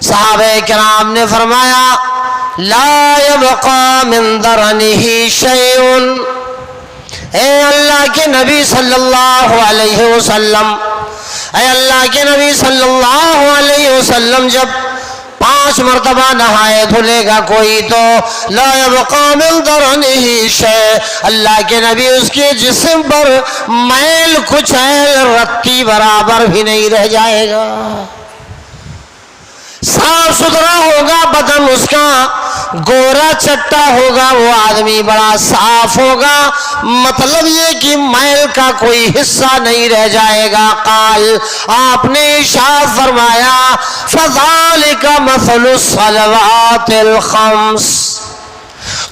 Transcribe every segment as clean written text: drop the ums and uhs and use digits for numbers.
صحابہ کرام نے فرمایا لا یبقى من درنہ شیء، اے اللہ کے نبی صلی اللہ علیہ وسلم، اے اللہ کے نبی صلی اللہ علیہ وسلم جب 5 مرتبہ نہائے دھلے گا کوئی تو لا یبقى من درنہ شیء، اللہ کے نبی اس کے جسم پر میل کچیل رتی برابر بھی نہیں رہ جائے گا، صاف ستھرا ہوگا بدن اس کا، گورا چٹا ہوگا، وہ آدمی بڑا صاف ہوگا، مطلب یہ کہ میل کا کوئی حصہ نہیں رہ جائے گا۔ قال، آپ نے ارشاد فرمایا فذالک مثل الصلوات الخمس،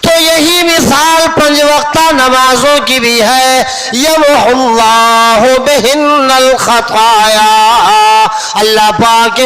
تو یہی مثال 5 وقتہ نمازوں کی بھی ہے، یمحو اللہ بہن الخطایا، اللہ پاک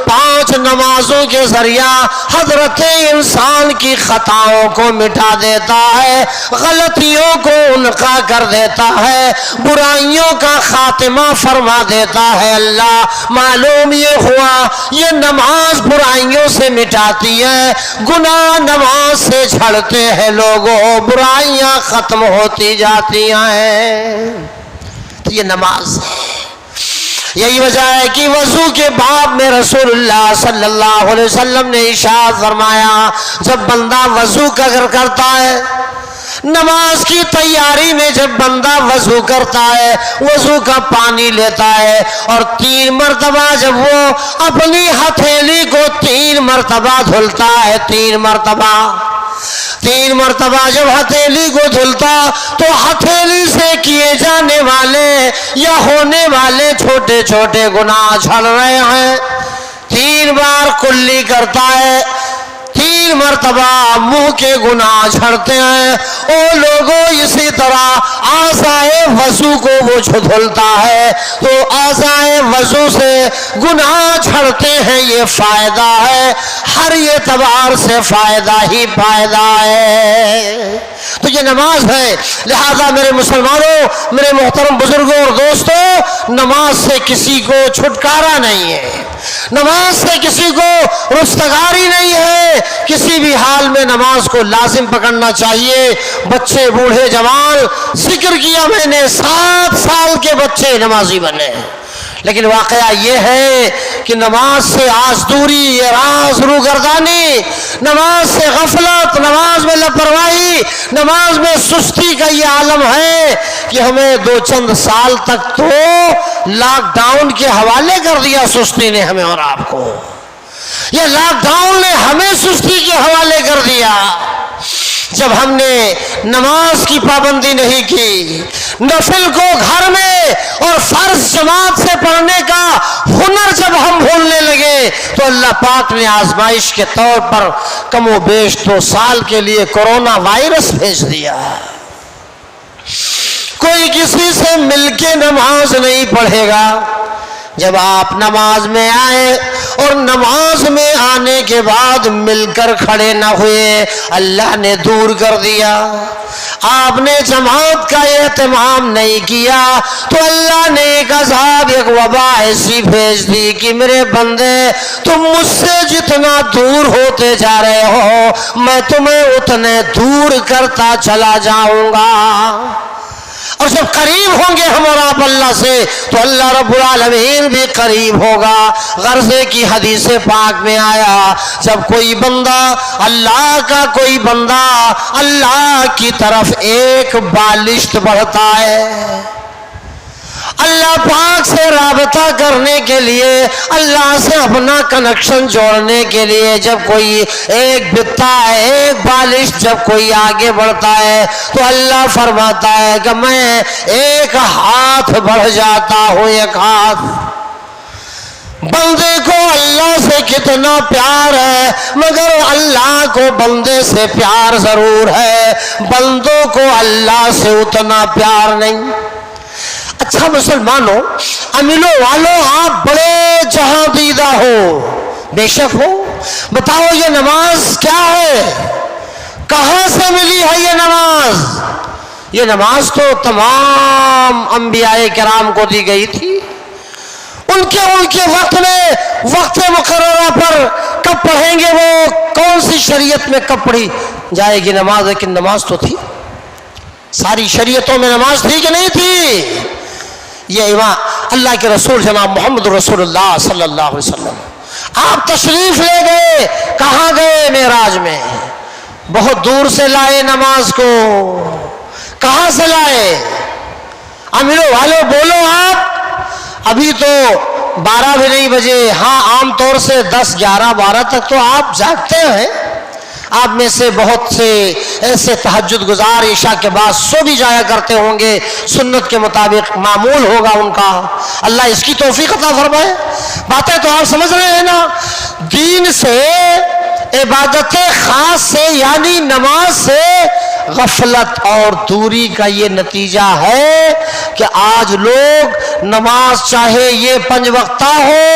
5 نمازوں کے ذریعہ حضرت انسان کی خطاؤں کو مٹا دیتا ہے، غلطیوں کو انقا کر دیتا ہے، برائیوں کا خاتمہ فرما دیتا ہے۔ اللہ معلوم یہ ہوا یہ نماز برائیوں سے مٹاتی ہے، گناہ نماز سے جھڑتے ہیں لوگوں، برائیاں ختم ہوتی جاتی ہیں۔ تو یہ نماز ہے، یہی وجہ ہے کہ وضو کے باب میں رسول اللہ صلی اللہ علیہ وسلم نے ارشاد فرمایا جب بندہ وضو کرتا ہے، نماز کی تیاری میں جب بندہ وضو کرتا ہے، وضو کا پانی لیتا ہے اور 3 مرتبہ جب وہ اپنی ہتھیلی کو 3 مرتبہ دھلتا ہے، 3 مرتبہ جب ہتھیلی کو دھلتا تو ہتھیلی سے کیے جانے والے یا ہونے والے چھوٹے چھوٹے گناہ جھڑ رہے ہیں۔ 3 بار کلی کرتا ہے، 3 مرتبہ منہ کے گناہ جھڑتے ہیں۔ او لوگوں، اسی طرح اعضائے وضو کو وہ دھلتا ہے تو اعضائے وضو سے گناہ جھڑتے ہیں، یہ فائدہ ہے، ہر اعتبار سے فائدہ ہی فائدہ ہے۔ تو یہ نماز ہے، لہذا میرے مسلمانوں، میرے محترم بزرگوں اور دوستوں، نماز سے کسی کو چھٹکارا نہیں ہے، نماز سے کسی کو رستگاری نہیں ہے، کسی بھی حال میں نماز کو لازم پکڑنا چاہیے۔ بچے بوڑھے جوان، ذکر کیا میں نے 7 سال کے بچے نمازی بنے، لیکن واقعہ یہ ہے کہ نماز سے آج دوری، اعراض، روگردانی، نماز سے غفلت، نماز میں لاپرواہی، نماز میں سستی کا یہ عالم ہے کہ ہمیں 2 سال تک تو لاک ڈاؤن کے حوالے کر دیا سستی نے ہمیں اور آپ کو، یہ لاک ڈاؤن نے ہمیں سستی کے حوالے کر دیا۔ جب ہم نے نماز کی پابندی نہیں کی، نفل کو گھر میں اور فرض جماعت سے پڑھنے کا ہنر جب ہم بھولنے لگے تو اللہ پاک نے آزمائش کے طور پر کم و بیش 2 سال کے لیے کورونا وائرس بھیج دیا۔ کوئی کسی سے مل کے نماز نہیں پڑھے گا۔ جب آپ نماز میں آئے اور نماز میں آنے کے بعد مل کر کھڑے نہ ہوئے، اللہ نے دور کر دیا۔ آپ نے جماعت کا اہتمام نہیں کیا تو اللہ نے ایک عذاب، ایک وبا ایسی بھیج دی کہ میرے بندے تم مجھ سے جتنا دور ہوتے جا رہے ہو میں تمہیں اتنے دور کرتا چلا جاؤں گا، اور جب قریب ہوں گے ہم اور آپ اللہ سے تو اللہ رب العالمین بھی قریب ہوگا۔ غرضے کی حدیث پاک میں آیا جب کوئی بندہ اللہ کا، کوئی بندہ اللہ کی طرف ایک بالشت بڑھتا ہے، اللہ پاک سے رابطہ کرنے کے لیے، اللہ سے اپنا کنیکشن جوڑنے کے لیے جب کوئی ایک بتا ہے، ایک بالش جب کوئی آگے بڑھتا ہے تو اللہ فرماتا ہے کہ میں ایک ہاتھ بڑھ جاتا ہوں، ایک ہاتھ۔ بندے کو اللہ سے کتنا پیار ہے، مگر اللہ کو بندے سے پیار ضرور ہے، بندوں کو اللہ سے اتنا پیار نہیں۔ اچھا مسلمانوں، امیلوں والوں، آپ بڑے جہاں دیدہ ہو، بے شک ہو، بتاؤ یہ نماز کیا ہے؟ کہاں سے ملی ہے یہ نماز؟ یہ نماز تو تمام انبیاء کرام کو دی گئی تھی، ان کے وقت میں وقت مقررہ پر کب پڑھیں گے، وہ کون سی شریعت میں کب پڑھی جائے گی نماز؟ لیکن نماز تو تھی، ساری شریعتوں میں نماز تھی کہ نہیں تھی؟ یہ امام اللہ کے رسول جناب محمد رسول اللہ صلی اللہ علیہ وسلم آپ تشریف لے گئے، کہاں گئے؟ معراج میں، بہت دور سے لائے نماز کو، کہاں سے لائے؟ امیر والو بولو آپ، ابھی تو 12 بھی نہیں بجے، ہاں عام طور سے 10 11 12 تک تو آپ جاگتے ہیں، آپ میں سے بہت سے ایسے تہجد گزار عشاء کے بعد سو بھی جایا کرتے ہوں گے، سنت کے مطابق معمول ہوگا ان کا، اللہ اس کی توفیق عطا فرمائے۔ باتیں تو آپ سمجھ رہے ہیں نا؟ دین سے، عبادت خاص سے یعنی نماز سے غفلت اور دوری کا یہ نتیجہ ہے کہ آج لوگ نماز چاہے یہ 5 وقتہ ہو،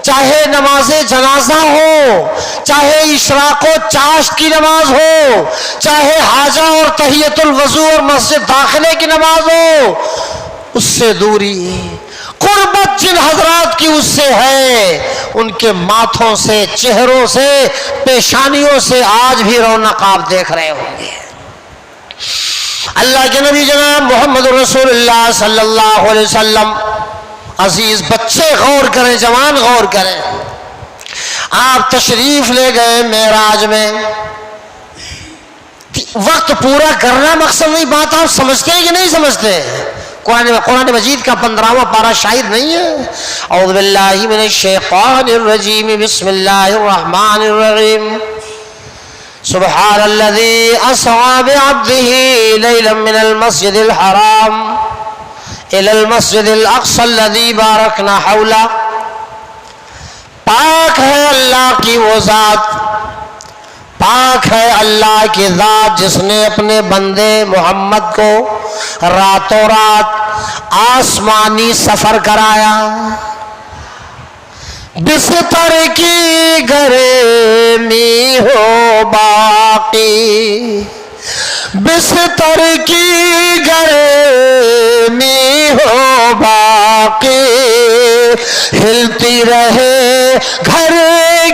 چاہے نماز جنازہ ہو، چاہے اشراق و چاشت کی نماز ہو، چاہے حاجہ اور تحیت الوضو اور مسجد داخلے کی نماز ہو، اس سے دوری، قربت جن حضرات کی اس سے ہے، ان کے ماتھوں سے، چہروں سے، پیشانیوں سے آج بھی رونق آپ دیکھ رہے ہوں گے۔ اللہ کے نبی جناب محمد رسول اللہ صلی اللہ علیہ وسلم، عزیز بچے غور کریں، جوان غور کریں، آپ تشریف لے گئے معراج میں، وقت پورا کرنا مقصد نہیں، بات آپ سمجھتے ہیں کہ نہیں سمجھتے؟ قرآن مجید کا 15واں پارہ شاید نہیں ہے؟ اعوذ باللہ من الشیطان الرجیم، بسم اللہ الرحمن الرحیم، سبحان الذی اسری بعبدہ لیلا من المسجد الحرام الى المسجد الاقصى الذي باركنا حوله۔ پاک ہے اللہ کی وہ ذات، پاک ہے اللہ کی ذات جس نے اپنے بندے محمد کو راتوں رات آسمانی سفر کرایا، بستر کی گرمی ہو باقی، بستر کی گرمی ہو باقی، ہلتی رہے گھر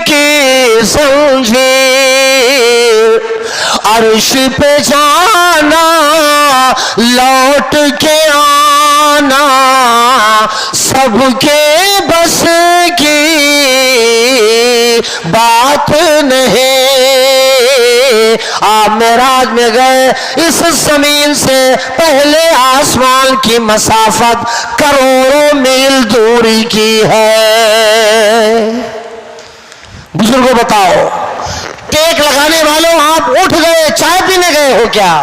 کی زنجیر، عرش پہ جانا لوٹ کے آنا سب کے بس کی بات نہیں۔ آپ معراج میں گئے، اس زمین سے پہلے آسمان کی مسافت کروڑوں میل دوری کی ہے۔ بزرگوں بتاؤ، ٹیک لگانے والوں آپ اٹھ گئے، چائے پینے گئے ہو کیا؟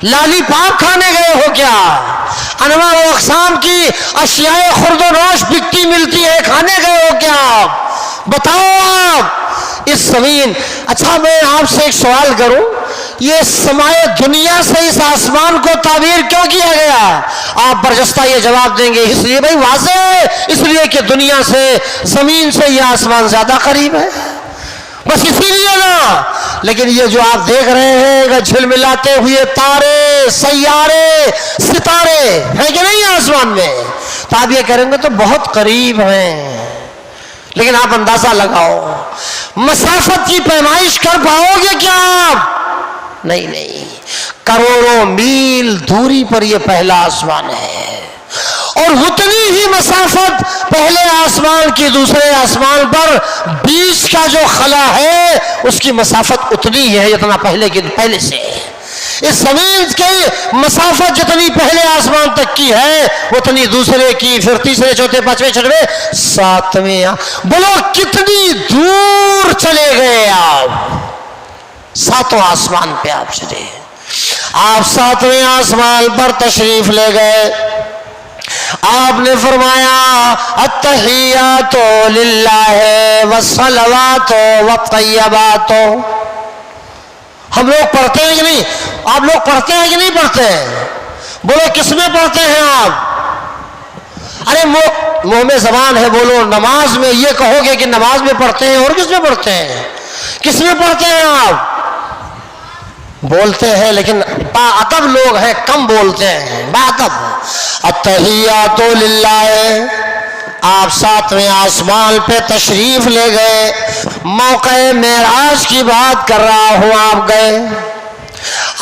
لالی پاپ کھانے گئے ہو کیا؟ انواع و اقسام کی اشیاء خرد و نوش بکتی ملتی ہے، کھانے گئے ہو کیا آپ؟ بتاؤ آپ اس زمین۔ اچھا میں آپ سے ایک سوال کروں، یہ سمائے دنیا سے اس آسمان کو تعبیر کیوں کیا گیا؟ آپ برجستہ یہ جواب دیں گے اس لیے بھائی واضح ہے، اس لیے کہ دنیا سے، زمین سے یہ آسمان زیادہ قریب ہے، بس اسی لیے نا۔ لیکن یہ جو آپ دیکھ رہے ہیں جھلملاتے ہوئے تارے، سیارے، ستارے ہیں کہ نہیں آسمان میں، تو آپ یہ کریں گے تو بہت قریب ہیں، لیکن آپ اندازہ لگاؤ مسافت کی پیمائش کر پاؤ گے کیا آپ؟ نہیں، کروڑوں میل دوری پر یہ پہلا آسمان ہے، اور اتنی ہی مسافت پہلے آسمان کی دوسرے آسمان پر بیچ کا جو خلا ہے اس کی مسافت اتنی ہی ہے جتنا پہلے سے۔ اس زمین کی مسافت جتنی پہلے آسمان تک کی ہے اتنی دوسرے کی، پھر تیسرے، چوتھے، پانچویں، چھٹویں، ساتویں۔ بولو کتنی دور چلے گئے آپ؟ 7واں آسمان پہ آپ چلے، آپ 7ویں آسمان پر تشریف لے گئے، آپ نے فرمایا التحیات للہ والصلوات والطیبات۔ ہم لوگ پڑھتے ہیں کہ نہیں؟ آپ لوگ پڑھتے ہیں کہ نہیں پڑھتے ہیں؟ بولو کس میں پڑھتے ہیں آپ؟ ارے منہ میں زبان ہے، بولو نماز میں یہ کہو گے کہ نماز میں پڑھتے ہیں، اور کس میں پڑھتے ہیں؟ کس میں پڑھتے ہیں آپ؟ بولتے ہیں لیکن باادب لوگ ہیں، کم بولتے ہیں، باادب۔ التحیات للہ، آپ 7ویں آسمان پہ تشریف لے گئے، موقع معراج کی بات کر رہا ہوں، آپ گئے،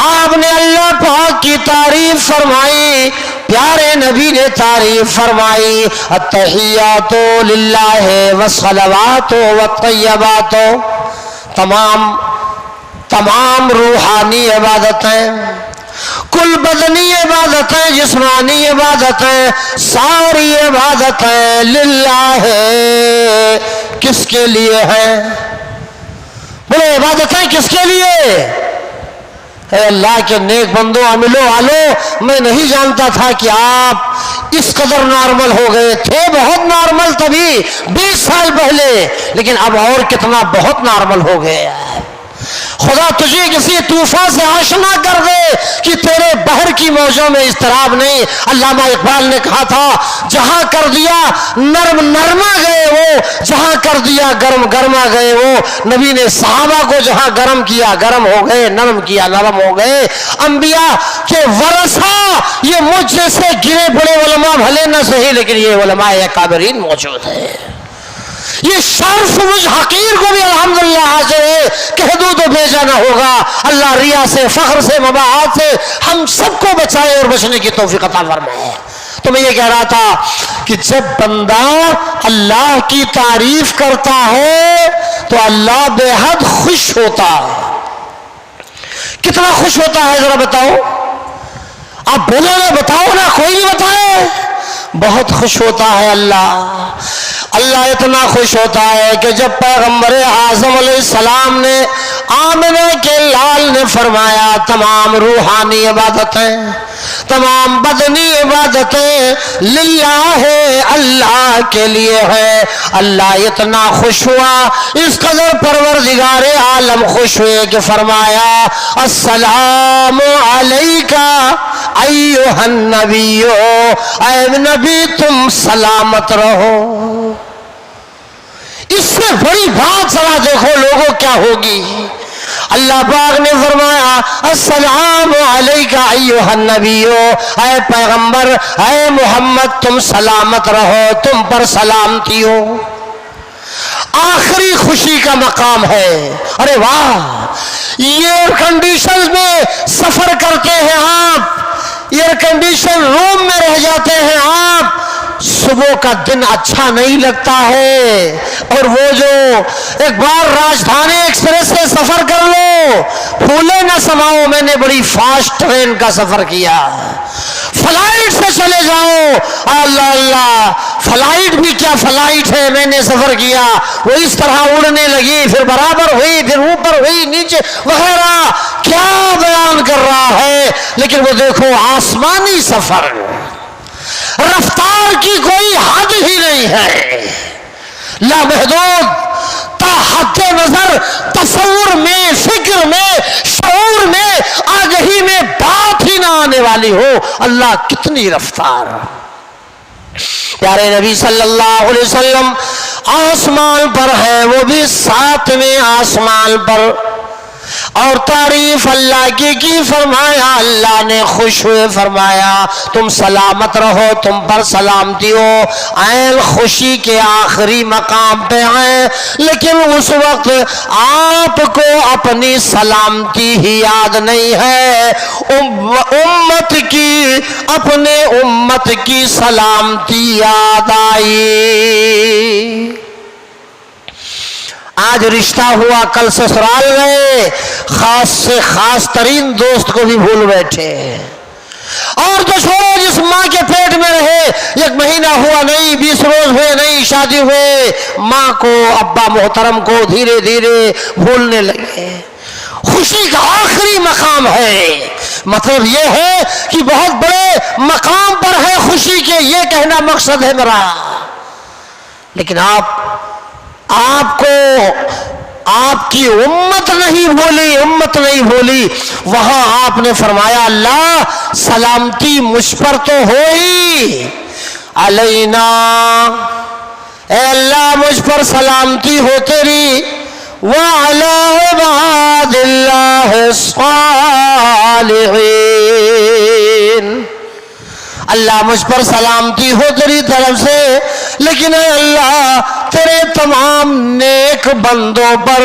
آپ نے اللہ پاک کی تعریف فرمائی، پیارے نبی نے تعریف فرمائی، التحیات للہ والصلوات والطیبات، تمام روحانی عبادتیں، کل بدنی عبادتیں، جسمانی عبادتیں، ساری عبادتیں للہ ہے، کس کے لیے ہیں؟ بولے عبادتیں کس کے لیے؟ اے اللہ کے نیک بندوں، عاملوں والوں، میں نہیں جانتا تھا کہ آپ اس قدر نارمل ہو گئے تھے، بہت نارمل تبھی 20 سال پہلے، لیکن اب اور کتنا بہت نارمل ہو گئے۔ خدا تجھے کسی طوفان سے آشنا کر دے کہ تیرے بحر کی موجوں میں اضطراب نہیں۔ علامہ اقبال نے کہا تھا، جہاں کر دیا نرم نرما گئے وہ، جہاں کر دیا گرم گرما گئے وہ۔ نبی نے صحابہ کو جہاں گرم کیا گرم ہو گئے، نرم کیا نرم ہو گئے۔ انبیاء کے ورثہ یہ مجھ جیسے گرے بڑے علماء بھلے نہ صحیح، لیکن یہ علماء اکابرین موجود ہیں۔ یہ شرف مجھ حقیر کو بھی الحمدللہ حاضر ہے، کہہ دوں تو بھیجا نہ ہوگا۔ اللہ ریا سے، فخر سے، مباحات سے ہم سب کو بچائے اور بچنے کی توفیق عطا فرمائے۔ تو میں یہ کہہ رہا تھا کہ جب بندہ اللہ کی تعریف کرتا ہے تو اللہ بے حد خوش ہوتا ہے۔ کتنا خوش ہوتا ہے ذرا بتاؤ، آپ بولو نا، بتاؤ نا، کوئی نہیں بتائے۔ بہت خوش ہوتا ہے اللہ اتنا خوش ہوتا ہے کہ جب پیغمبر اعظم علیہ السلام نے آمنہ کے لال نے فرمایا تمام روحانی عبادتیں، تمام بدنی عبادتیں للہ ہے، اللہ کے لیے ہے۔ اللہ اتنا خوش ہوا، اس قدر پروردگار عالم خوش ہوئے کہ فرمایا السلام علیکہ ایھا النبی، اے نبی تم سلامت رہو۔ اس سے بڑی بات ذرا دیکھو لوگوں کیا ہوگی۔ اللہ پاک نے فرمایا السلام علیکہ ایھا النبی، اے پیغمبر، اے محمد تم سلامت رہو، تم پر سلامتی ہو۔ آخری خوشی کا مقام ہے۔ ارے واہ، ایئر کنڈیشن میں سفر کرتے ہیں آپ، ایئر کنڈیشن روم میں رہ جاتے ہیں آپ، صبح کا دن اچھا نہیں لگتا ہے، اور وہ جو ایک بار راجدھانی ایکسپریس سے سفر کر لو، پھولے نہ سماؤ، میں نے بڑی فاسٹ ٹرین کا سفر کیا، فلائٹ سے چلے جاؤ، اللہ اللہ، فلائٹ بھی کیا فلائٹ ہے، میں نے سفر کیا، وہ اس طرح اڑنے لگی، پھر برابر ہوئی، پھر اوپر ہوئی، نیچے وغیرہ، کیا بیان کر رہا ہے۔ لیکن وہ دیکھو آسمانی سفر، رفتار کی کوئی حد ہی نہیں ہے، لامحدود، تا حد نظر، تصور میں، فکر میں، شعور میں، آگہی میں بات ہی نہ آنے والی ہو۔ اللہ کتنی رفتار۔ پیارے نبی صلی اللہ علیہ وسلم آسمان پر ہے، وہ بھی 7ویں آسمان پر، اور تعریف اللہ کی فرمایا، اللہ نے خوش ہوئے فرمایا تم سلامت رہو، تم پر سلامتی ہو۔ عین خوشی کے آخری مقام پہ ہیں، لیکن اس وقت آپ کو اپنی سلامتی ہی یاد نہیں ہے، امت کی، اپنے امت کی سلامتی یاد آئی۔ آج رشتہ ہوا، کل سسرال گئے، خاص سے خاص ترین دوست کو بھی بھول بیٹھے، اور تو چھوڑو جس ماں کے پیٹ میں رہے، 1 مہینہ ہوا نہیں، 20 روز ہوئے نہیں، شادی ہوئے، ماں کو، ابا محترم کو دھیرے دھیرے بھولنے لگے۔ خوشی کا آخری مقام ہے، مطلب یہ ہے کہ بہت بڑے مقام پر ہے خوشی کے، یہ کہنا مقصد ہے میرا۔ لیکن آپ کو آپ کی امت نہیں بھولی، وہاں آپ نے فرمایا اللہ سلامتی مجھ پر تو ہوئی، علینا، اے اللہ مجھ پر سلامتی ہو تیری، وعلی عباد اللہ الصالحین، اللہ مجھ پر سلامتی ہو تیری طرف سے، لیکن اے اللہ تیرے تمام نیک بندوں پر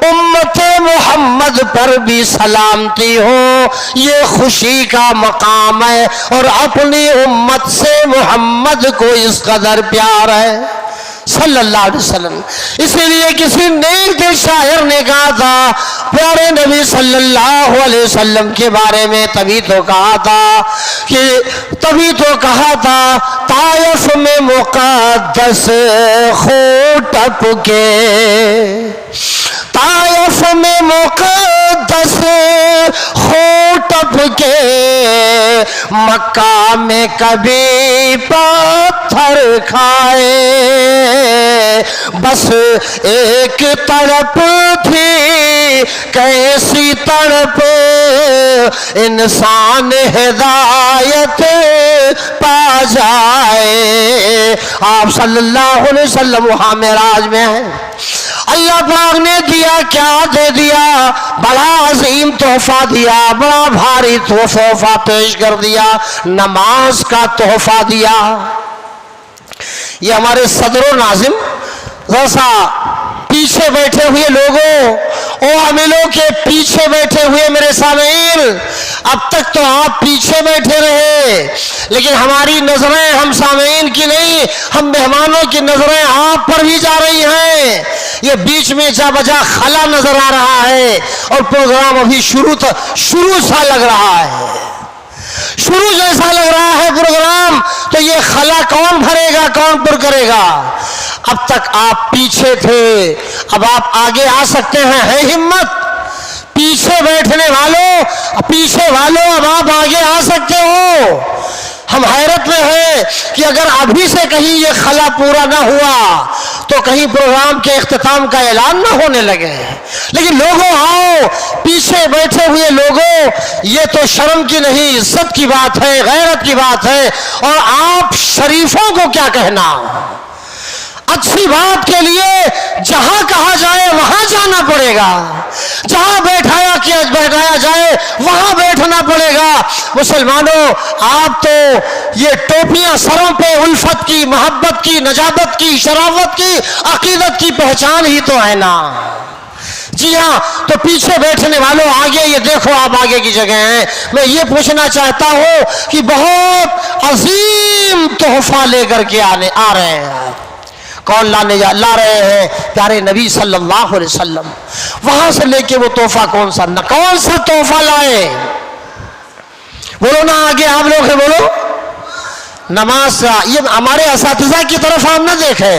امت محمد پر بھی سلامتی ہو، یہ خوشی کا مقام ہے، اور اپنی امت سے محمد کو اس قدر پیار ہے صلی اللہ علیہ وسلم۔ اسی لیے کسی نیک دل شاعر نے کہا تھا پیارے نبی صلی اللہ علیہ وسلم کے بارے میں، تبھی تو کہا تھا طائف میں مقدس خون ٹپ کے، طائف میں مقدس خون ٹپ کے، مکہ میں کبھی پتھر کھائے، بس ایک تڑپ تھی کیسی تڑپ، انسان ہدایت پا جائے۔ آپ صلی اللہ علیہ وسلم وہاں معراج میں ہیں، اللہ پاک نے دیا کیا دے دیا، بڑا عظیم تحفہ دیا، بڑا بھاری تحفہ پیش کر دیا، نماز کا تحفہ دیا۔ یہ ہمارے صدر و ناظم ذرا پیچھے بیٹھے ہوئے لوگوں، او عاملوں کے پیچھے بیٹھے ہوئے میرے سامعین، اب تک تو آپ پیچھے بیٹھے رہے، لیکن ہماری نظریں ہم سامعین کی نہیں، ہم مہمانوں کی نظریں آپ پر بھی جا رہی ہیں۔ یہ بیچ میں جا بجا خلا نظر آ رہا ہے، اور پروگرام ابھی شروع سا لگ رہا ہے، شروع جیسا لگ رہا ہے پروگرام، تو یہ خلا کون بھرے گا، کون پر کرے گا؟ اب تک آپ پیچھے تھے، اب آپ آگے آ سکتے ہیں، ہے ہمت؟ پیچھے بیٹھنے والوں اب آپ آگے آ سکتے ہو۔ ہم حیرت میں ہیں کہ اگر ابھی سے کہیں یہ خلا پورا نہ ہوا تو کہیں پروگرام کے اختتام کا اعلان نہ ہونے لگے۔ لیکن لوگوں آؤ، پیچھے بیٹھے ہوئے لوگوں، یہ تو شرم کی نہیں، عزت کی بات ہے، غیرت کی بات ہے، اور آپ شریفوں کو کیا کہنا؟ اچھی بات کے لیے جہاں کہا جائے وہاں جانا پڑے گا، جہاں بیٹھایا جائے وہاں بیٹھنا پڑے گا۔ مسلمانوں، آپ تو یہ ٹوپیاں سروں پہ الفت کی، محبت کی، نجابت کی، شرافت کی، عقیدت کی پہچان ہی تو ہے نا۔ جی ہاں، تو پیچھے بیٹھنے والوں آگے یہ دیکھو، آپ آگے کی جگہ ہیں۔ میں یہ پوچھنا چاہتا ہوں کہ بہت عظیم تحفہ لے کر کے آ رہے ہیں، کون لا رہے ہیں؟ پیارے نبی صلی اللہ علیہ وسلم۔ وہاں سے لے کے وہ تحفہ کون سا تحفہ لائے؟ بولو نا، آگے آپ لوگ ہیں، بولو۔ نماز کا۔ یہ ہمارے اساتذہ کی طرف آپ نہ دیکھیں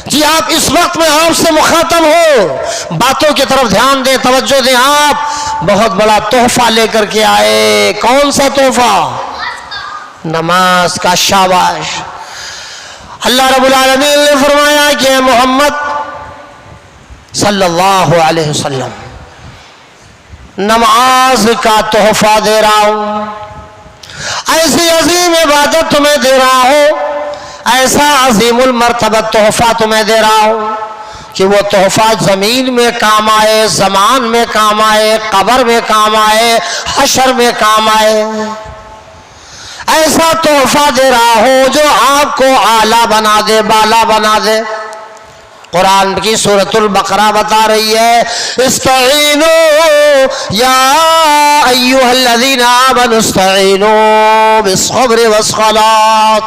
جی، آپ اس وقت میں آپ سے مخاطب ہو، باتوں کی طرف دھیان دیں، توجہ دیں۔ آپ بہت بڑا تحفہ لے کر کے آئے، کون سا تحفہ؟ نماز کا۔ شاباش۔ اللہ رب العالمین نے فرمایا کہ محمد صلی اللہ علیہ وسلم نماز کا تحفہ دے رہا ہوں، ایسی عظیم عبادت تمہیں دے رہا ہوں، ایسا عظیم المرتبت تحفہ تمہیں دے رہا ہوں کہ وہ تحفہ زمین میں کام آئے، زمان میں کام آئے، قبر میں کام آئے، حشر میں کام آئے۔ ایسا تحفہ دے رہا ہوں جو آپ کو اعلیٰ بنا دے، بالا بنا دے۔ قرآن کی سورۃ البقرہ بتا رہی ہے، استعینوا یا ایھا الذین آمنوا استعینوا بالصبر والصلاۃ۔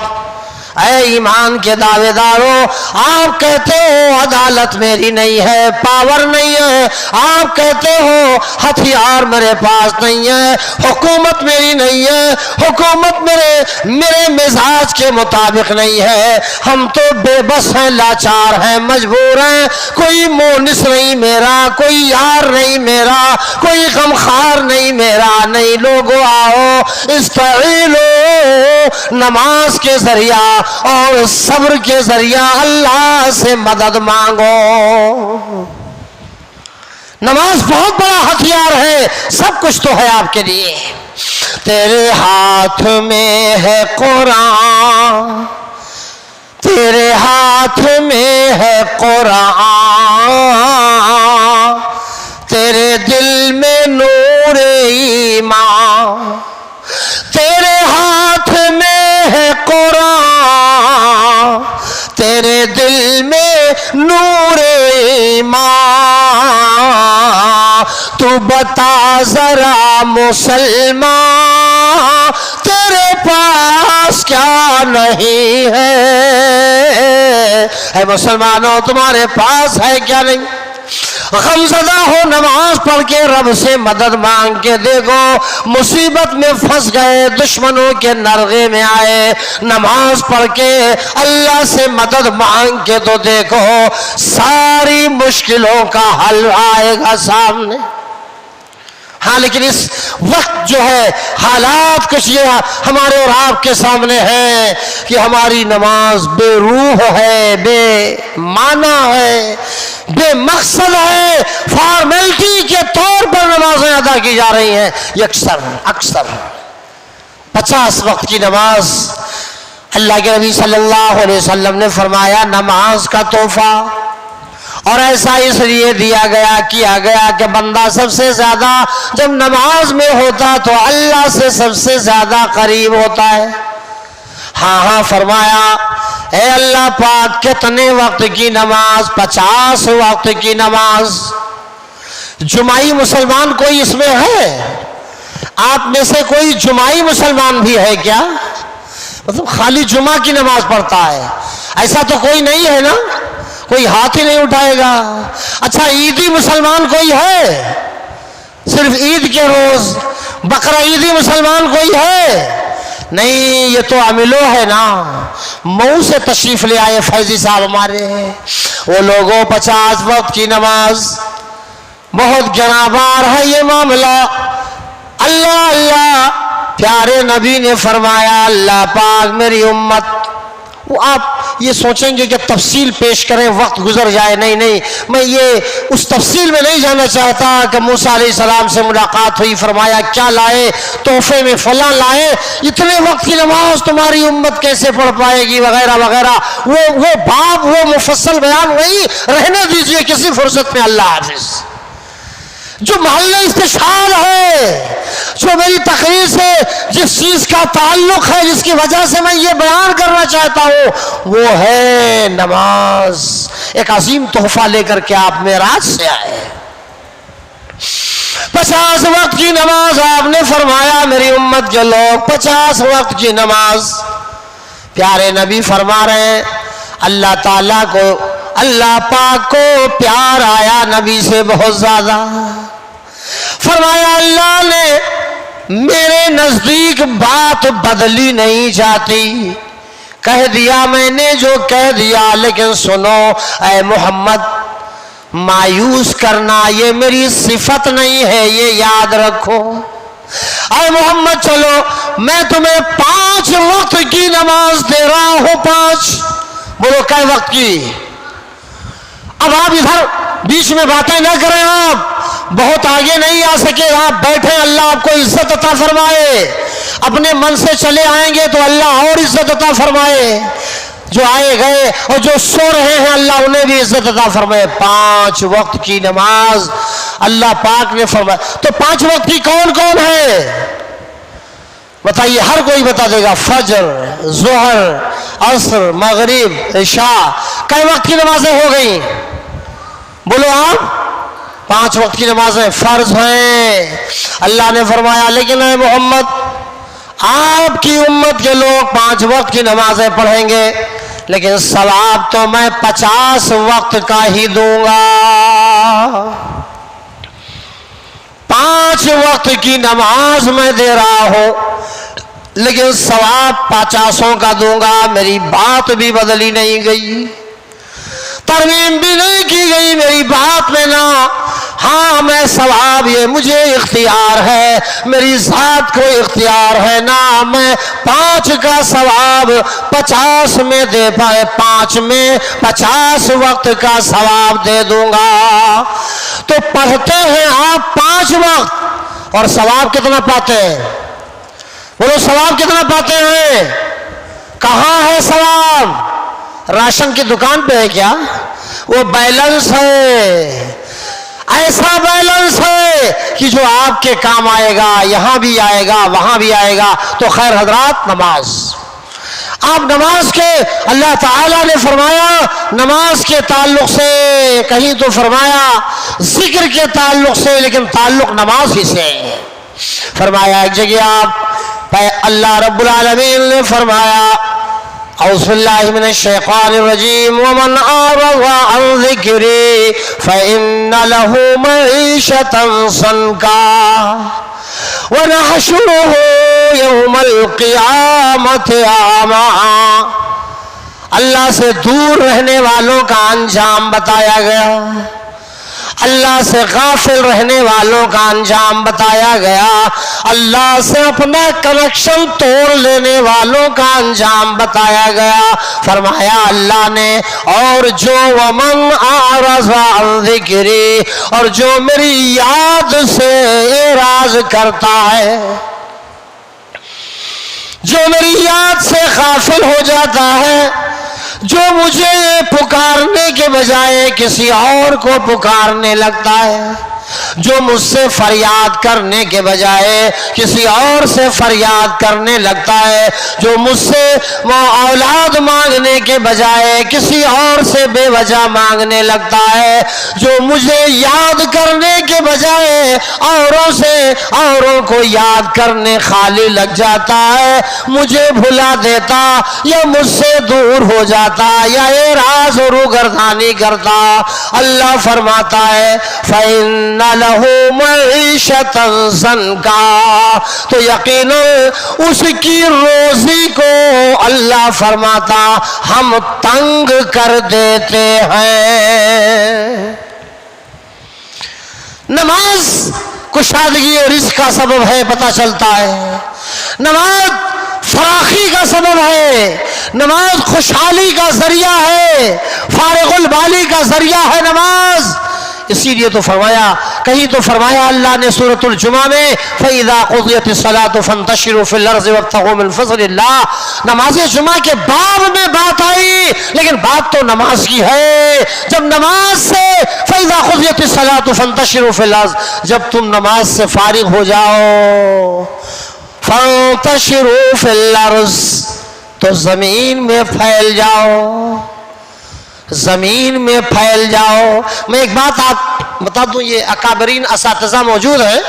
اے ایمان کے دعوے داروں، آپ کہتے ہو عدالت میری نہیں ہے، پاور نہیں ہے، آپ کہتے ہو ہتھیار میرے پاس نہیں ہے، حکومت میری نہیں ہے، حکومت میرے مزاج کے مطابق نہیں ہے، ہم تو بے بس ہیں، لاچار ہیں، مجبور ہیں، کوئی مونس نہیں میرا، کوئی یار نہیں میرا، کوئی غمخوار نہیں میرا۔ نہیں لوگوں، آؤ استعینوا، نماز کے ذریعہ اور صبر کے ذریعہ اللہ سے مدد مانگو۔ نماز بہت بڑا ہتھیار ہے، سب کچھ تو ہے آپ کے لیے۔ تیرے ہاتھ میں ہے قرآن، تیرے ہاتھ میں ہے قرآن، تیرے دل میں نور ایمان، تیرے ہاتھ میں ہے قرآن، تیرے تو بتا ذرا مسلمان تیرے پاس کیا نہیں ہے، اے مسلمانوں تمہارے پاس ہے کیا نہیں؟ غمزدہ ہو نماز پڑھ کے رب سے مدد مانگ کے دیکھو، مصیبت میں پھنس گئے دشمنوں کے نرغے میں آئے، نماز پڑھ کے اللہ سے مدد مانگ کے تو دیکھو ساری مشکلوں کا حل آئے گا سامنے۔ ہاں لیکن اس وقت جو ہے حالات کچھ یہ ہمارے اور آپ کے سامنے ہیں کہ ہماری نماز بے روح ہے، بے معنی ہے، بے مقصد ہے، فارمیلٹی کے طور پر نمازیں ادا کی جا رہی ہیں اکثر 50 وقت کی نماز۔ اللہ کے نبی صلی اللہ علیہ وسلم نے فرمایا نماز کا تحفہ، اور ایسا اس لیے کیا گیا کہ بندہ سب سے زیادہ جب نماز میں ہوتا تو اللہ سے سب سے زیادہ قریب ہوتا ہے۔ ہاں فرمایا اے اللہ پاک کتنے وقت کی نماز؟ 50 وقت کی نماز۔ جمعی مسلمان کوئی اس میں ہے؟ آپ میں سے کوئی جمعی مسلمان بھی ہے کیا؟ مطلب خالی جمعہ کی نماز پڑھتا ہے، ایسا تو کوئی نہیں ہے نا؟ کوئی ہاتھ ہی نہیں اٹھائے گا۔ اچھا عیدی مسلمان کوئی ہے؟ صرف عید کے روز بقرہ عیدی مسلمان کوئی ہے؟ نہیں، یہ تو عملو ہے نا۔ مئو سے تشریف لے آئے فیضی صاحب ہمارے، وہ لوگوں 50 وقت کی نماز، بہت گناہبار ہے یہ معاملہ۔ اللہ پیارے نبی نے فرمایا اللہ پاک میری امت، وہ آپ یہ سوچیں گے کہ تفصیل پیش کریں وقت گزر جائے، نہیں، میں یہ اس تفصیل میں نہیں جانا چاہتا کہ موسیٰ علیہ السلام سے ملاقات ہوئی، فرمایا کیا لائے تحفے میں، فلاں لائے، اتنے وقت کی نماز تمہاری امت کیسے پڑھ پائے گی وغیرہ وغیرہ، وہ باب وہ مفصل بیان وہی رہنے دیجئے کسی فرصت میں۔ اللہ حافظ۔ جو محل استشہاد ہے، جو میری تقریر سے جس چیز کا تعلق ہے، جس کی وجہ سے میں یہ بیان کرنا چاہتا ہوں، وہ ہے نماز۔ ایک عظیم تحفہ لے کر کے آپ معراج سے آئے۔ 50 وقت کی نماز آپ نے فرمایا میری امت کے لوگ 50 وقت کی نماز۔ پیارے نبی فرما رہے ہیں اللہ تعالیٰ کو، اللہ پاک کو پیار آیا نبی سے بہت زیادہ، فرمایا اللہ نے میرے نزدیک بات بدلی نہیں جاتی، کہہ دیا میں نے جو کہہ دیا، لیکن سنو اے محمد مایوس کرنا یہ میری صفت نہیں ہے، یہ یاد رکھو۔ اے محمد چلو میں تمہیں 5 وقت کی نماز دے رہا ہوں، 5۔ بولو کئے وقت کی؟ اب آپ ادھر بیچ میں باتیں نہ کریں، آپ بہت آگے نہیں آ سکے، آپ بیٹھیں، اللہ آپ کو عزت عطا فرمائے۔ اپنے من سے چلے آئیں گے تو اللہ اور عزت عطا فرمائے، جو آئے گئے اور جو سو رہے ہیں اللہ انہیں بھی عزت عطا فرمائے۔ 5 وقت کی نماز اللہ پاک نے فرمایا۔ تو 5 وقت کی کون کون ہے بتائیے؟ ہر کوئی بتا دے گا، فجر، ظہر، عصر، مغرب، عشاء۔ کئی وقت کی نمازیں ہو گئیں؟ بولو آپ۔ 5 وقت کی نمازیں فرض ہیں۔ اللہ نے فرمایا لیکن اے محمد آپ کی امت کے لوگ 5 وقت کی نمازیں پڑھیں گے، لیکن ثواب تو میں 50 وقت کا ہی دوں گا۔ 5 وقت کی نماز میں دے رہا ہوں، لیکن ثواب 50 کا دوں گا۔ میری بات بھی بدلی نہیں گئی، ترمیم بھی نہیں کی گئی میری بات میں نا۔ ہاں میں ثواب یہ مجھے اختیار ہے، میری ذات کو اختیار ہے نا، میں 5 کا ثواب 50 میں دے پائے، 5 میں 50 وقت کا ثواب دے دوں گا۔ تو پڑھتے ہیں آپ 5 وقت اور ثواب کتنا پاتے ہیں؟ بولو ثواب کتنا پاتے ہیں؟ کہاں ہے ثواب؟ راشن کی دکان پہ ہے کیا؟ وہ بیلنس ہے، ایسا بیلنس ہے کہ جو آپ کے کام آئے گا، یہاں بھی آئے گا، وہاں بھی آئے گا۔ تو خیر حضرات، نماز آپ نماز کے اللہ تعالیٰ نے فرمایا نماز کے تعلق سے, کہیں تو فرمایا ذکر کے تعلق سے, لیکن تعلق نماز ہی سے. فرمایا ایک جگہ آپ اللہ رب العالمین نے فرمایا اعوذ باللہ من الشیطان الرجیم ومن اعرض عن ذکری فإن له معیشة ضنکا وَنَحْشُرُهُ يَوْمَ الْقِيَامَةِ أَعْمَىٰ. اللہ سے دور رہنے والوں کا انجام بتایا گیا, اللہ سے غافل رہنے والوں کا انجام بتایا گیا, اللہ سے اپنا کنیکشن توڑ لینے والوں کا انجام بتایا گیا. فرمایا اللہ نے اور جو ومن اعرض عن ذکری, اور جو میری یاد سے اعراض کرتا ہے, جو میری یاد سے غافل ہو جاتا ہے, جو مجھے پکارنے کے بجائے کسی اور کو پکارنے لگتا ہے, جو مجھ سے فریاد کرنے کے بجائے کسی اور سے فریاد کرنے لگتا ہے, جو مجھ سے اولاد مانگنے کے بجائے کسی اور سے بے وجہ مانگنے لگتا ہے, جو مجھے یاد کرنے کے بجائے اوروں کو یاد کرنے خالی لگ جاتا ہے, مجھے بھلا دیتا یا مجھ سے دور ہو جاتا یا اعراض و روگردانی کرتا, اللہ فرماتا ہے فَإِنَّ لَهُ مَعِيشَةً ضَنْكَا, تو یقیناً اس کی روزی کو اللہ فرماتا ہم تنگ کر دیتے ہیں. نماز کشادگی اور رزق کا سبب ہے, پتہ چلتا ہے. نماز فراخی کا سبب ہے, نماز خوشحالی کا ذریعہ ہے, فارغ البالی کا ذریعہ ہے نماز. اسی لیے تو فرمایا, کہیں تو فرمایا اللہ نے سورۃ الجمعہ میں فَإِذَا قُضِيَتِ الصَّلَاةُ فَانتَشِرُوا فِي الْأَرْضِ وَابْتَغُوا مِن فَضْلِ اللَّهِ. نماز جمعہ کے باب میں بات آئی, لیکن بات تو نماز کی ہے. جب نماز سے فَإِذَا قُضِيَتِ الصَّلَاةُ فَانتَشِرُوا فِي الْأَرْضِ, جب تم نماز سے فارغ ہو جاؤ, فَانتَشِرُوا فِي الْأَرْضِ, تو زمین میں پھیل جاؤ, زمین میں پھیل جاؤ. میں ایک بات آپ بتا دوں, یہ اکابرین اساتذہ موجود ہیں,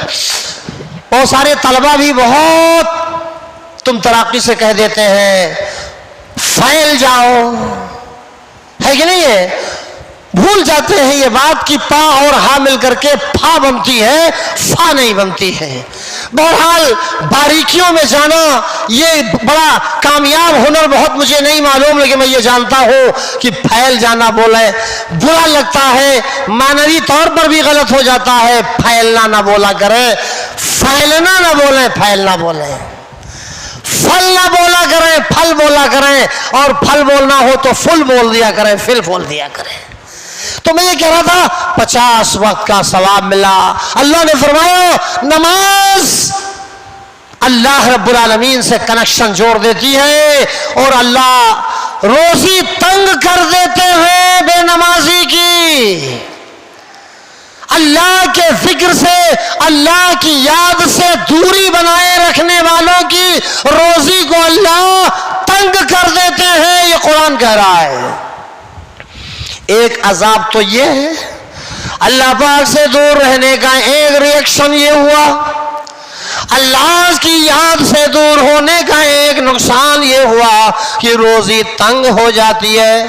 بہت سارے طلبہ بھی بہت تم تراقی سے کہہ دیتے ہیں پھیل جاؤ, ہے کہ نہیں ہے, بھول جاتے ہیں یہ بات کہ پا اور ہا مل کر کے پھا بنتی ہے, فا نہیں بنتی ہے. بہرحال باریکیوں میں جانا یہ بڑا کامیاب ہنر بہت مجھے نہیں معلوم, لیکن میں یہ جانتا ہوں کہ پھیل جانا بولے برا لگتا ہے, معنوی طور پر بھی غلط ہو جاتا ہے. پھیلنا نہ بولا کریں, پھیلنا نہ بولیں, پھیلنا بولیں. پھل نہ بولا کریں, پھل بولا کریں, اور پھل بولنا ہو تو فل بول دیا کریں, فل بول دیا کریں. تو میں یہ کہہ رہا تھا 50 وقت کا ثواب ملا. اللہ نے فرمایا نماز اللہ رب العالمین سے کنیکشن جوڑ دیتی ہے, اور اللہ روزی تنگ کر دیتے ہیں بے نمازی کی. اللہ کے ذکر سے, اللہ کی یاد سے دوری بنائے رکھنے والوں کی روزی کو اللہ تنگ کر دیتے ہیں, یہ قرآن کہہ رہا ہے. ایک عذاب تو یہ ہے, اللہ پاک سے دور رہنے کا ایک ریئیکشن یہ ہوا, اللہ کی یاد سے دور ہونے کا ایک نقصان یہ ہوا کہ روزی تنگ ہو جاتی ہے.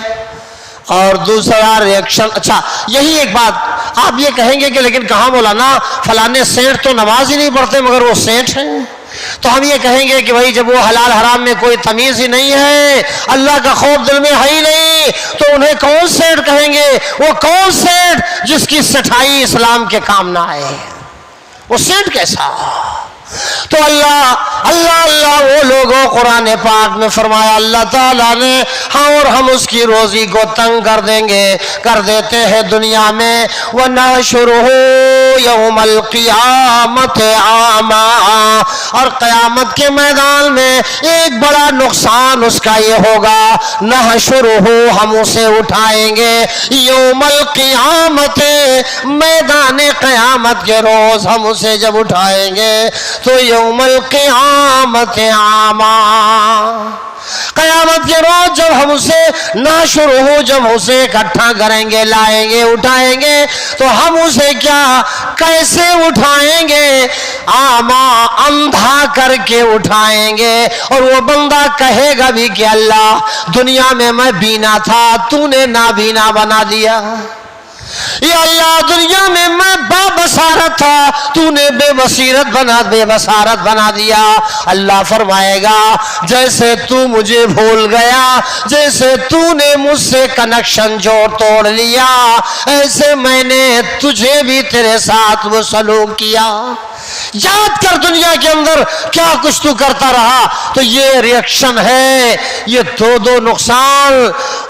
اور دوسرا ریئیکشن, اچھا یہی ایک بات آپ یہ کہیں گے کہ لیکن کہاں مولانا فلانے سینٹ تو نماز ہی نہیں پڑھتے مگر وہ سینٹ ہیں, تو ہم یہ کہیں گے کہ بھائی جب وہ حلال حرام میں کوئی تمیز ہی نہیں ہے, اللہ کا خوف دل میں ہے ہی نہیں, تو انہیں کون سیٹ کہیں گے؟ وہ کون سیٹ جس کی سٹائی اسلام کے کام نہ آئے, وہ سیٹ کیسا؟ تو اللہ وہ لوگوں قرآن پاک میں فرمایا اللہ تعالیٰ نے اور ہم اس کی روزی کو تنگ کر دیں گے, کر دیتے ہیں دنیا میں. وَنَحْشُرُهُ يَوْمَ الْقِيَامَةِ أَعْمَىٰ, اور قیامت کے میدان میں ایک بڑا نقصان اس کا یہ ہوگا, نَحْشُرُهُ, ہم اسے اٹھائیں گے, یوم القیامت, میدان قیامت کے روز ہم اسے جب اٹھائیں گے تو یوم القیامت اعمیٰ, قیامت کے روز جب ہم اسے ناشر ہو، جب اسے اکٹھا کریں گے، لائیں گے، اٹھائیں گے، تو ہم اسے کیا کیسے اٹھائیں گے؟ آما اندھا کر کے اٹھائیں گے، اور وہ بندہ کہے گا بھی کہ اللہ دنیا میں میں بینا تھا، تو نے نابینا بنا دیا، یا اللہ دنیا میں میں بابصارت تھا، تو نے بے بصارت بنا دیا۔ اللہ فرمائے گا جیسے تو مجھے بھول گیا، جیسے تو نے مجھ سے کنیکشن توڑ لیا، ایسے میں نے تجھے بھی تیرے ساتھ وہ سلوک کیا۔ یاد کر دنیا کے اندر کیا کچھ تو کرتا رہا۔ تو یہ ریاکشن ہے، یہ دو نقصان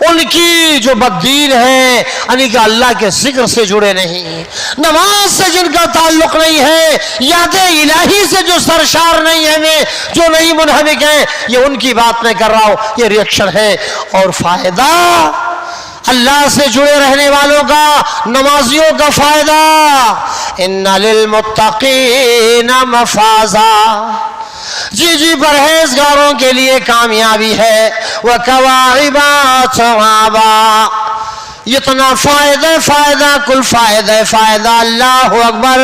ان کی جو بددین ہیں، یعنی کہ اللہ کے ذکر سے جڑے نہیں، نماز سے جن کا تعلق نہیں ہے، یاد الہی سے جو سرشار نہیں ہے، جو نہیں منہمک ہیں، یہ ان کی بات میں کر رہا ہوں، یہ ریاکشن ہے۔ اور فائدہ اللہ سے جڑے رہنے والوں کا، نمازیوں کا فائدہ، ان للمتقین مفازا، جی پرہیزگاروں کے لیے کامیابی ہے، وَكَوَاعِبَ تَرَابًا، اتنا فائدہ کل فائدہ، اللہ اکبر۔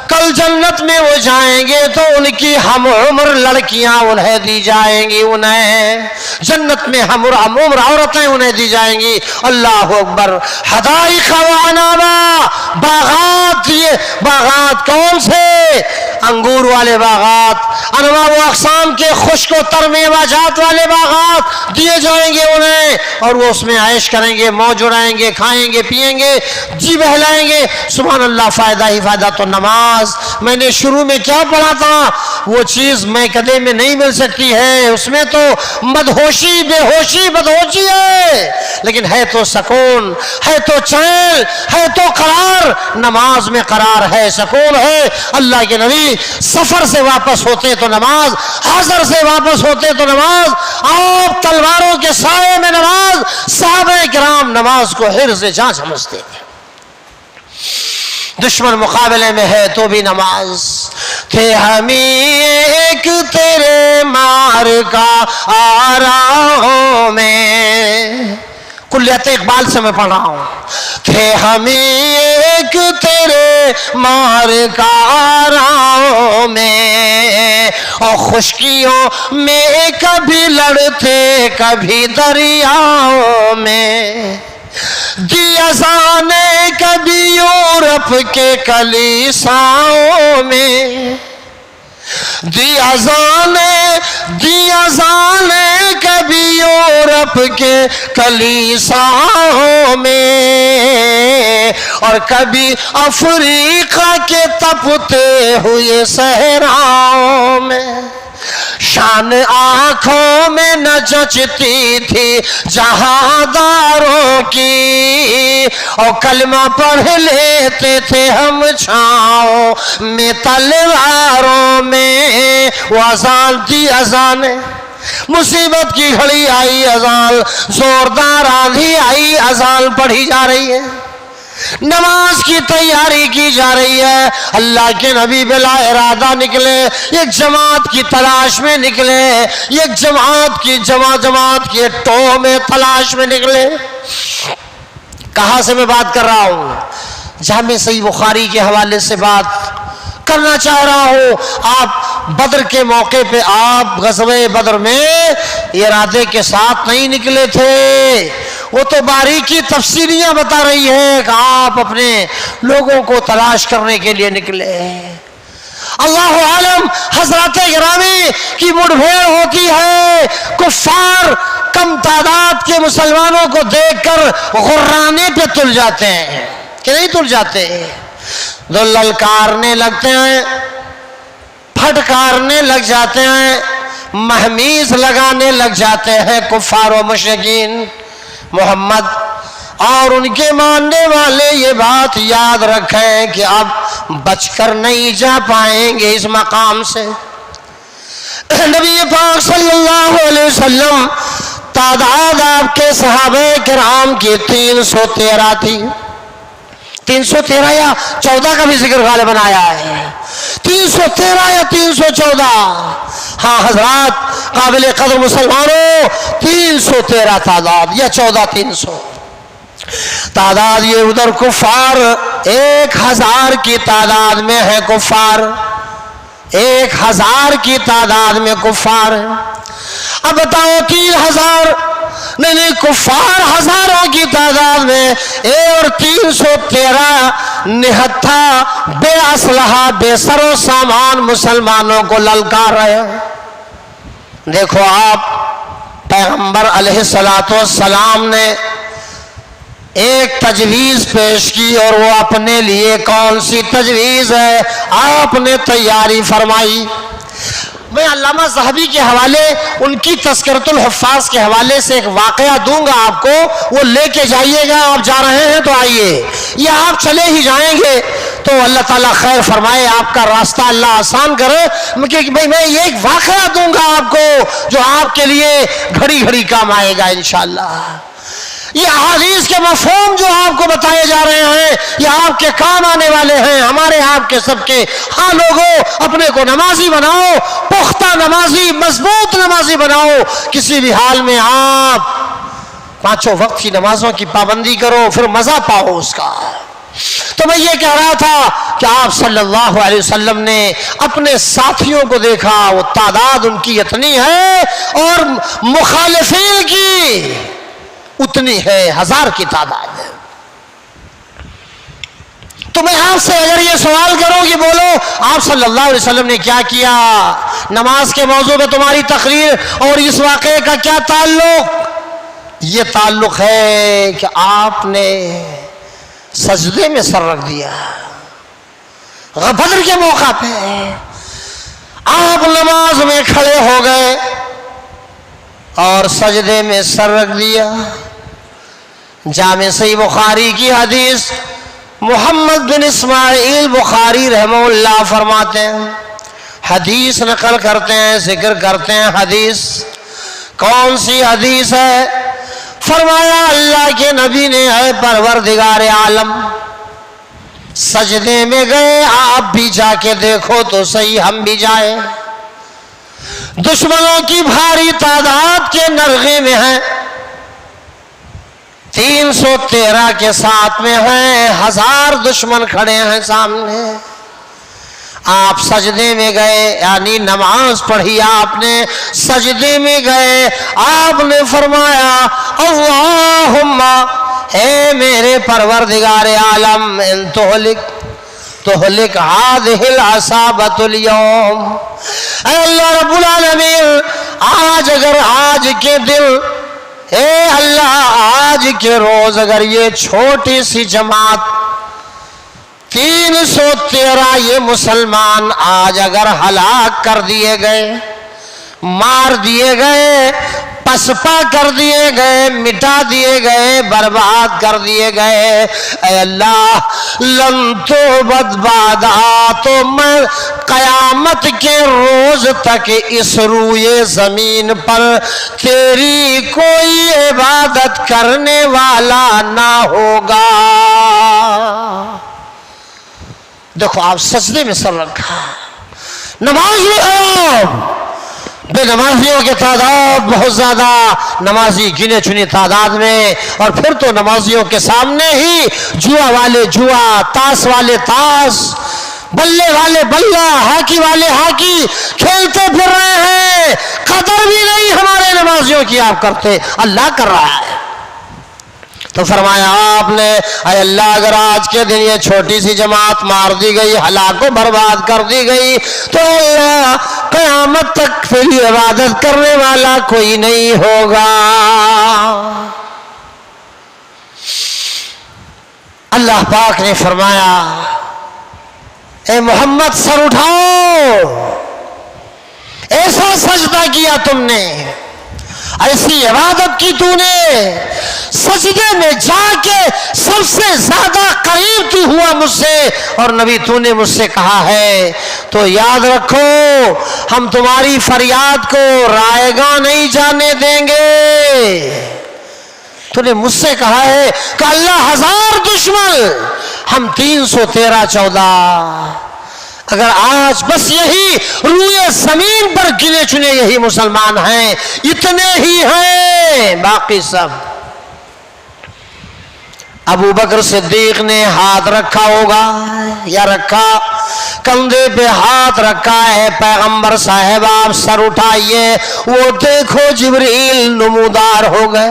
کل جنت میں وہ جائیں گے تو ان کی ہم عمر لڑکیاں انہیں دی جائیں گی، انہیں جنت میں ہم عمر عورتیں انہیں دی جائیں گی، اللہ اکبر۔ حدائق و عنابا، باغات، یہ باغات کون سے؟ انگور والے باغات، انواع و اقسام کے خشک و تر میوہ جات والے باغات دیے جائیں گے انہیں، اور وہ اس میں عیش کریں گے، موج اڑائیں گے، کھائیں گے، پیئیں گے، جی بہلائیں گے۔ سبحان اللہ، فائدہ ہی فائدہ۔ تو نماز میں نے شروع میں کیا پڑھا تھا، وہ چیز میں کدے میں نہیں مل سکتی ہے، اس میں تو مدہوشی، بے ہوشی، بدہوشی ہے، لیکن ہے تو سکون، ہے تو چین، ہے تو قرار۔ نماز میں قرار ہے، سکون ہے۔ اللہ کے نبی سفر سے واپس ہوتے تو نماز، حضر سے واپس ہوتے تو نماز، آپ تلواروں کے سائے میں نماز، صحابہ کرام نماز کو حرز جاں سمجھتے ہیں۔ دشمن مقابلے میں ہے تو بھی نماز، تھے ہمیں ایک تیرے مار کا آراہوں میں، کلیت اقبال سے میں پڑھ رہا ہوں، تھے ہمیں ایک تیرے مار کا آراہوں میں، اور خشکیوں میں کبھی لڑتے کبھی دریاؤں میں، دی اذانیں کبھی یورپ کے کلیساؤں میں، دی اذانیں کبھی یورپ کے کلیساؤں میں، اور کبھی افریقہ کے تپتے ہوئے صحراؤں میں، شان آنکھوں میں نہ جچتی تھی جہانداروں کی، اور کلمہ پڑھ لیتے تھے ہم چھاؤں میں تلواروں میں، وہ اذان دی اذانیں، مصیبت کی گھڑی آئی اذان، زوردار آندھی آئی اذان پڑھی جا رہی ہے، نماز کی تیاری کی جا رہی ہے۔ اللہ کے نبی بلا ارادہ نکلے، ایک جماعت کی تلاش میں نکلے، ایک جماعت کی ٹو میں تلاش میں نکلے۔ کہاں سے میں بات کر رہا ہوں؟ جامع صحیح بخاری کے حوالے سے بات کرنا چاہ رہا ہوں۔ آپ بدر کے موقع پہ، آپ غزوہ بدر میں ارادے کے ساتھ نہیں نکلے تھے، وہ تو باریکی تفصیلیاں بتا رہی ہے کہ آپ اپنے لوگوں کو تلاش کرنے کے لیے نکلے۔ اللہ عالم حضرات گرامی کی مڈبھیڑ ہوتی ہے، کفار کم تعداد کے مسلمانوں کو دیکھ کر غرانے پہ تل جاتے ہیں کہ نہیں تل جاتے، دو للکارنے لگتے ہیں، پھٹکارنے لگ جاتے ہیں، مہمیز لگانے لگ جاتے ہیں کفار و مشرکین۔ محمد اور ان کے ماننے والے یہ بات یاد رکھیں کہ اب بچ کر نہیں جا پائیں گے اس مقام سے۔ نبی پاک صلی اللہ علیہ وسلم، تعداد آپ کے صحابہ کرام کی 313 تھی، 313 یا 14 کا بھی ذکر غالباً آیا ہے، 313 یا 314۔ ہاں حضرات، قابل قدر مسلمانوں 313 تعداد یا 14,300 تعداد. یہ ادھر کفار 1,000 کی تعداد میں ہے کفار, 1,000 کی تعداد میں کفار ہے. اب بتاؤ 3,000 نہیں کفار ہزاروں کی تعداد میں اور 313 نہتھا بے اسلحہ بے سر و سامان مسلمانوں کو للکار رہے ہیں. دیکھو آپ پیغمبر علیہ السلام نے ایک تجویز پیش کی, اور وہ اپنے لیے کون سی تجویز ہے آپ نے تیاری فرمائی. میں علامہ ذہبی کے حوالے, ان کی تذکرۃ الحفاظ کے حوالے سے ایک واقعہ دوں گا آپ کو, وہ لے کے جائیے گا. آپ جا رہے ہیں تو آئیے, یا آپ چلے ہی جائیں گے تو اللہ تعالیٰ خیر فرمائے, آپ کا راستہ اللہ آسان کرے. میں یہ ایک واقعہ دوں گا آپ کو جو آپ کے لیے گھڑی گھڑی کام آئے گا انشاءاللہ. یہ احادیث کے مفہوم جو آپ کو بتائے جا رہے ہیں یہ آپ کے کام آنے والے ہیں, ہمارے آپ کے سب کے. ہاں لوگوں, اپنے کو نمازی بناؤ, پختہ نمازی, مضبوط نمازی بناؤ. کسی بھی حال میں آپ 5 وقت کی نمازوں کی پابندی کرو, پھر مزہ پاؤ اس کا. تو میں یہ کہہ رہا تھا کہ آپ صلی اللہ علیہ وسلم نے اپنے ساتھیوں کو دیکھا, وہ تعداد ان کی اتنی ہے اور مخالفین کی اتنی ہے, 1,000 کی تعداد ہے. تو میں آپ سے اگر یہ سوال کروں کہ بولو آپ صلی اللہ علیہ وسلم نے کیا کیا, نماز کے موضوع میں تمہاری تقریر اور اس واقعے کا کیا تعلق؟ یہ تعلق ہے کہ آپ نے سجدے میں سر رکھ دیا. بدر کے موقع پہ آپ نماز میں کھڑے ہو گئے اور سجدے میں سر رکھ دیا. جامع صحیح بخاری کی حدیث, محمد بن اسماعیل بخاری رحمہ اللہ فرماتے ہیں, حدیث نقل کرتے ہیں, ذکر کرتے ہیں. حدیث کون سی حدیث ہے؟ فرمایا اللہ کے نبی نے, اے پروردگار عالم, سجدے میں گئے, آپ بھی جا کے دیکھو تو صحیح, ہم بھی جائیں. دشمنوں کی بھاری تعداد کے نرغے میں ہیں, 313 کے ساتھ میں ہیں, 1,000 دشمن کھڑے ہیں سامنے. آپ سجدے میں گئے, یعنی نماز پڑھی آپ نے, سجدے میں گئے, آپ نے فرمایا اللہم, اے میرے پروردگار عالم, ان تہلک هذه العصابة اليوم, اے اللہ رب العالمین, آج اگر آج کے دل, اے اللہ آج کے روز اگر یہ چھوٹی سی جماعت 313 یہ مسلمان آج اگر ہلاک کر دیے گئے, مار دیے گئے, پسپا کر دیے گئے, مٹا دیے گئے, برباد کر دیے گئے, اے اللہ لن تو بدبادا, تو میں قیامت کے روز تک اس روئے زمین پر تیری کوئی عبادت کرنے والا نہ ہوگا. دیکھو آپ سجدے میں سر رکھا, نماز میں ہو, بے نمازیوں کے تعداد بہت زیادہ, نمازی گنے چنے تعداد میں, اور پھر تو نمازیوں کے سامنے ہی جوا والے جوا, تاس والے تاس, بلے والے بلہ, ہاکی والے ہاکی کھیلتے پھر رہے ہیں. قدر بھی نہیں ہمارے نمازیوں کی آپ کرتے, اللہ کر رہا ہے. تو فرمایا آپ نے, اے اللہ اگر آج کے دن یہ چھوٹی سی جماعت مار دی گئی, ہلاک و برباد کر دی گئی, تو اللہ قیامت تک تیری عبادت کرنے والا کوئی نہیں ہوگا. اللہ پاک نے فرمایا, اے محمد سر اٹھاؤ, ایسا سجدہ کیا تم نے, ایسی عبادت کی تو نے, سجدے میں جا کے سب سے زیادہ قریب تو ہوا مجھ سے, اور نبی تو نے مجھ سے کہا ہے تو یاد رکھو ہم تمہاری فریاد کو رائے گاہ نہیں جانے دیں گے. تو نے مجھ سے کہا ہے کہ اللہ 1,000 دشمن, ہم 313 14, اگر آج بس یہی روئے زمین پر گنے چنے یہی مسلمان ہیں، اتنے ہی ہیں، باقی سب۔ ابو بکر صدیق نے ہاتھ رکھا ہوگا یا رکھا، کندھے پہ ہاتھ رکھا ہے، پیغمبر صاحب آپ سر اٹھائیے، وہ دیکھو جبریل نمودار ہو گئے،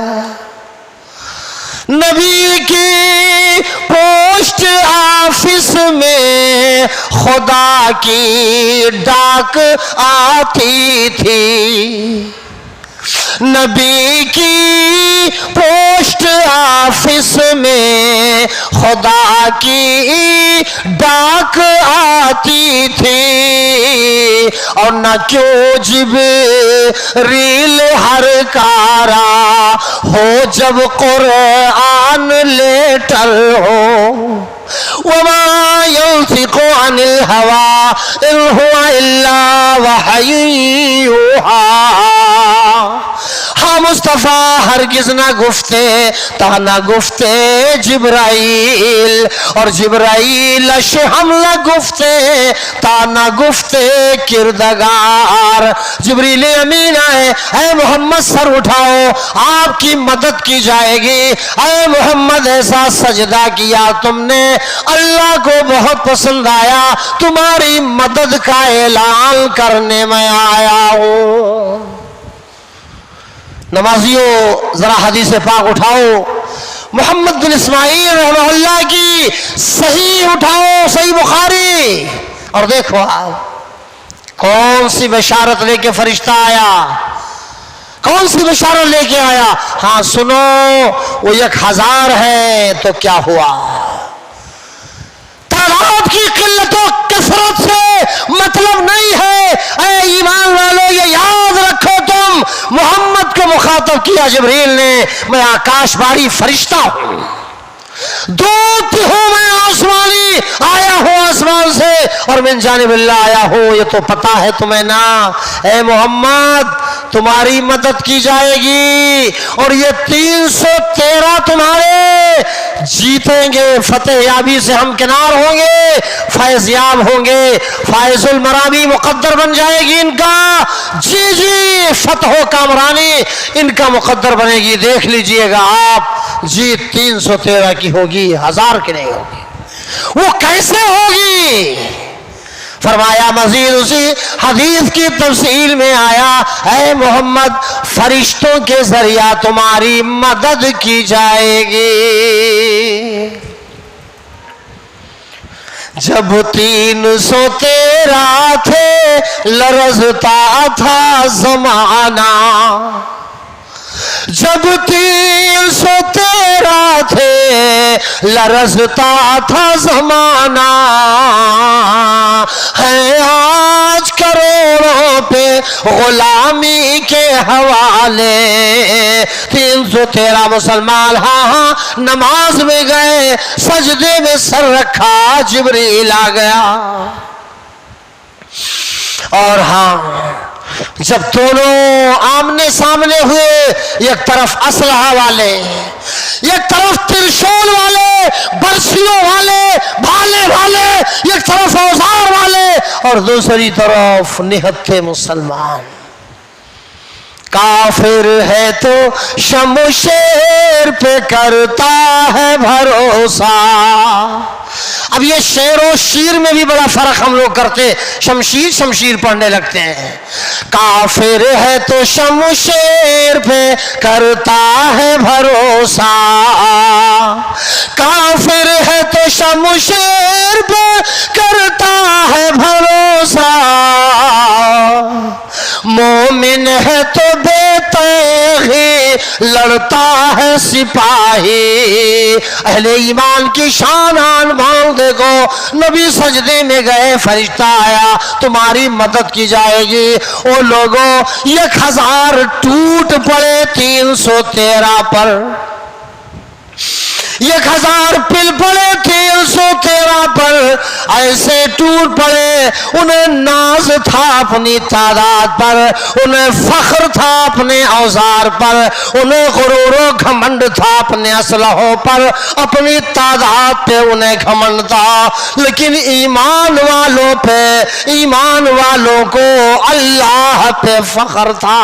نبی کی پوسٹ آفس میں خدا کی ڈاک آتی تھی، نبی کی پوسٹ آفس میں خدا کی ڈاک آتی تھی، اور نہ کیوں جبریل ہر کارا ہو جب قرآن لیٹر ہو، وما ينطق عن الهوى إن هو إلا وحي يوحى۔ ہاں مصطفیٰ ہرگز نہ گفتے تا نہ گفتے جبرائیل، اور جبرائیل ہم نہ گفتے تا نہ گفتے کردگار۔ جبریل امین آئے، اے محمد سر اٹھاؤ، آپ کی مدد کی جائے گی، اے محمد ایسا سجدہ کیا تم نے، اللہ کو بہت پسند آیا، تمہاری مدد کا اعلان کرنے میں آیا ہوں۔ نمازیوں ذرا حدیث پاک اٹھاؤ، محمد بن اسماعیل رحمہ اللہ کی صحیح اٹھاؤ، صحیح بخاری، اور دیکھو آپ کون سی بشارت لے کے فرشتہ آیا، کون سی بشارت لے کے آیا؟ ہاں سنو، وہ 1000 ہے تو کیا ہوا؟ تعداد کی قلت و کثرت سے مطلب نہیں ہے، اے ایمان والو یہ یاد رکھو، تم محمد کو مخاطب کیا جبریل نے، میں آکاش باری فرشتہ ہوں، دودھ ہوں، میں آسمانی آیا ہوں آسمان سے، اور من جانب اللہ آیا ہوں، یہ تو پتا ہے تمہیں نا، اے محمد تمہاری مدد کی جائے گی، اور یہ 313 تمہارے جیتیں گے، فتح یابی سے ہم کنار ہوں گے، فیض یاب ہوں گے، فائز المرابی مقدر بن جائے گی ان کا، جی جی فتح و کامرانی ان کا مقدر بنے گی، دیکھ لیجئے گا آپ، جیت 313 کی ہوگی، 1000 کی نہیں ہوگی۔ وہ کیسے ہوگی؟ فرمایا مزید اسی حدیث کی تفصیل میں آیا، اے محمد فرشتوں کے ذریعہ تمہاری مدد کی جائے گی۔ جب 313 تھے لرزتا تھا زمانہ، جب 313 تھے لرزتا تھا زمانہ، ہے آج کروڑوں پہ غلامی کے حوالے، 313 مسلمان ہاں نماز میں گئے، سجدے میں سر رکھا، جبریل آ گیا، اور ہاں جب دونوں آمنے سامنے ہوئے، ایک طرف اسلحہ والے، ایک طرف ترشول والے، برسیوں والے، بھالے والے، ایک طرف اوزار والے، اور دوسری طرف نہتے مسلمان۔ کافر ہے تو شمشیر پہ کرتا ہے بھروسہ۔ اب یہ شعر و شیر میں بھی بڑا فرق ہم لوگ کرتے، شمشیر شمشیر پڑھنے لگتے ہیں۔ کافر ہے تو شمشیر پہ کرتا ہے بھروسہ، کافر ہے تو شمشیر پہ کرتا ہے بھروسہ، مومن ہے تو بے تیغی لڑتا ہے سپاہی۔ اہل ایمان کی شان مان دیکھو، نبی سجدے میں گئے، فرشتہ آیا، تمہاری مدد کی جائے گی۔ او لوگوں 1000 ٹوٹ پڑے 313 پر، 1000 پل پڑے 313 پر، ایسے ٹوٹ پڑے. انہیں ناز تھا اپنی تعداد پر, انہیں فخر تھا اپنے اوزار پر, انہیں غرور و گھمنڈ تھا اپنے اسلحوں پر, اپنی تعداد پہ انہیں گھمنڈ تھا, لیکن ایمان والوں پہ, ایمان والوں کو اللہ پہ فخر تھا.